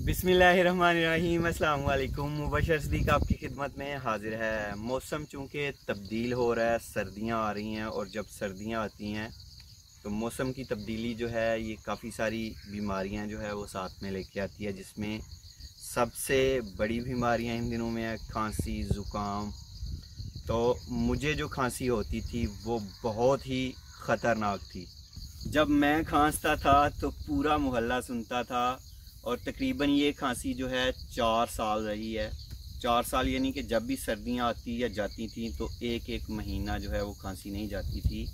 बिस्मिल्लाहिर्रहमानिर्रहीम। अस्सलाम वालेकुम। मुबशर सिद्दीक आपकी खिदमत में हाजिर है। मौसम चूँकि तब्दील हो रहा है, सर्दियाँ आ रही हैं और जब सर्दियाँ आती हैं तो मौसम की तब्दीली जो है ये काफ़ी सारी बीमारियां जो है वो साथ में लेके आती है, जिसमें सबसे बड़ी बीमारियां इन दिनों में है खांसी, ज़ुकाम। तो मुझे जो खांसी होती थी वो बहुत ही ख़तरनाक थी। जब मैं खांसता था तो पूरा मोहल्ला सुनता था और तकरीबन ये खांसी जो है 4 साल रही है। 4 साल यानी कि जब भी सर्दियाँ आती या जाती थी तो एक एक महीना जो है वो खांसी नहीं जाती थी।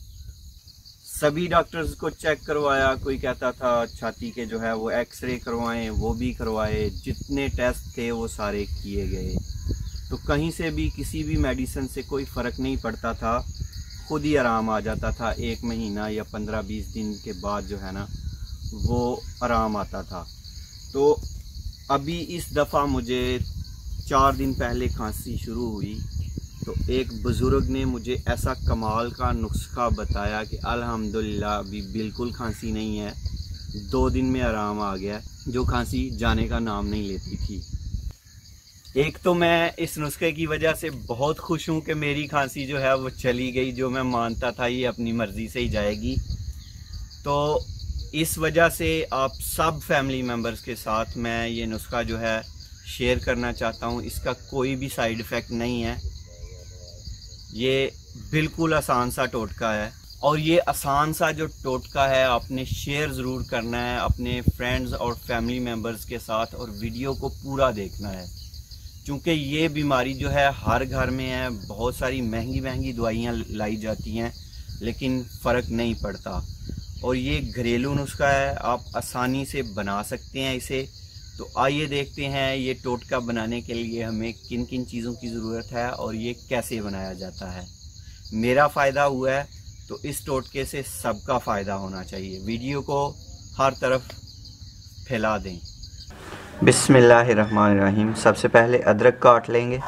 सभी डॉक्टर्स को चेक करवाया, कोई कहता था छाती के जो है वो एक्सरे करवाएं, वो भी करवाए, जितने टेस्ट थे वो सारे किए गए तो कहीं से भी किसी भी मेडिसिन से कोई फ़र्क नहीं पड़ता था। खुद ही आराम आ जाता था, 1 महीना या 15-20 दिन के बाद जो है ना वो आराम आता था। तो अभी इस दफ़ा मुझे 4 दिन पहले खांसी शुरू हुई तो एक बुज़ुर्ग ने मुझे ऐसा कमाल का नुस्खा बताया कि अल्हम्दुलिल्लाह अभी बिल्कुल खांसी नहीं है, 2 दिन में आराम आ गया, जो खांसी जाने का नाम नहीं लेती थी। एक तो मैं इस नुस्खे की वजह से बहुत खुश हूँ कि मेरी खांसी जो है वो चली गई, जो मैं मानता था ये अपनी मर्ज़ी से ही जाएगी। तो इस वजह से आप सब फैमिली मेम्बर्स के साथ मैं ये नुस्खा जो है शेयर करना चाहता हूँ। इसका कोई भी साइड इफ़ेक्ट नहीं है, ये बिल्कुल आसान सा टोटका है और ये आसान सा जो टोटका है आपने शेयर ज़रूर करना है अपने फ्रेंड्स और फैमिली मेम्बर्स के साथ और वीडियो को पूरा देखना है, क्योंकि ये बीमारी जो है हर घर में है। बहुत सारी महंगी महंगी दवाइयाँ लाई जाती हैं लेकिन फ़र्क नहीं पड़ता और ये घरेलू नुस्खा है, आप आसानी से बना सकते हैं इसे। तो आइए देखते हैं ये टोटका बनाने के लिए हमें किन किन चीज़ों की ज़रूरत है और ये कैसे बनाया जाता है। मेरा फ़ायदा हुआ है तो इस टोटके से सबका फ़ायदा होना चाहिए। वीडियो को हर तरफ फैला दें। बिस्मिल्लाहिर्रहमानिर्रहीम। सबसे पहले अदरक काट लेंगे।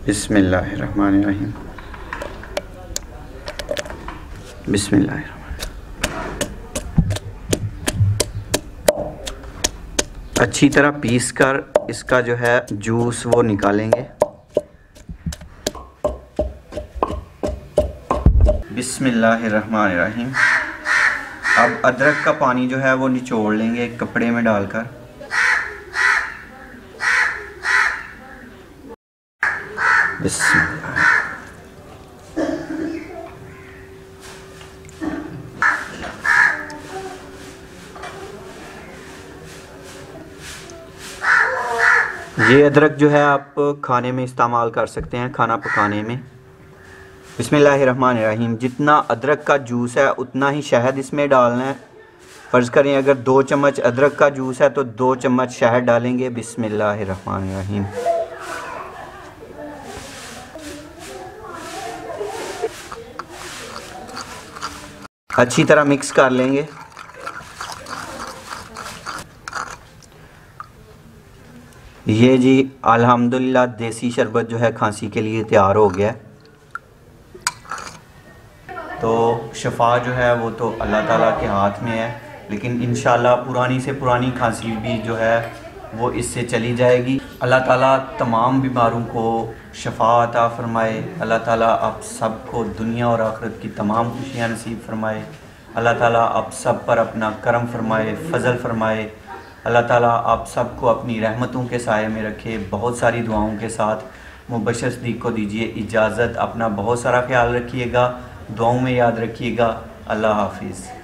बिस्मिल्लाहिर्रहमानिर्रहीम। बिस्मिल्लाहिर्रहमानिर्रहीम। अच्छी तरह पीस कर इसका जो है जूस वो निकालेंगे। बिस्मिल्लाहिर्रहमानिर्रहीम। अब अदरक का पानी जो है वो निचोड़ लेंगे एक कपड़े में डालकर। बिस्मिल्लाह। ये अदरक जो है आप खाने में इस्तेमाल कर सकते हैं, खाना पकाने में। बिस्मिल्लाहिर्रहमानिर्रहीम। जितना अदरक का जूस है उतना ही शहद इसमें डालना है। फ़र्ज़ करें अगर 2 चम्मच अदरक का जूस है तो 2 चम्मच शहद डालेंगे। बिस्मिल्लाहिर्रहमानिर्रहीम। अच्छी तरह मिक्स कर लेंगे। ये जी अल्हम्दुलिल्लाह देसी शरबत जो है खांसी के लिए तैयार हो गया। तो शफा जो है वो तो अल्लाह ताला के हाथ में है, लेकिन इंशाल्लाह पुरानी से पुरानी खांसी भी जो है वो इससे चली जाएगी। अल्लाह ताला तमाम बीमारों को शफा अता फ़रमाए। अल्लाह ताला आप सबको दुनिया और आखिरत की तमाम खुशियाँ नसीब फ़रमाए। अल्लाह ताला आप सब पर अपना करम फ़रमाए, फ़ज़ल फ़रमाए। अल्लाह ताला आप सबको अपनी रहमतों के साए में रखे। बहुत सारी दुआओं के साथ मुबशर सिद्दीक को दीजिए इजाज़त। अपना बहुत सारा ख्याल रखिएगा, दुआओं में याद रखिएगा। अल्लाह हाफिज़।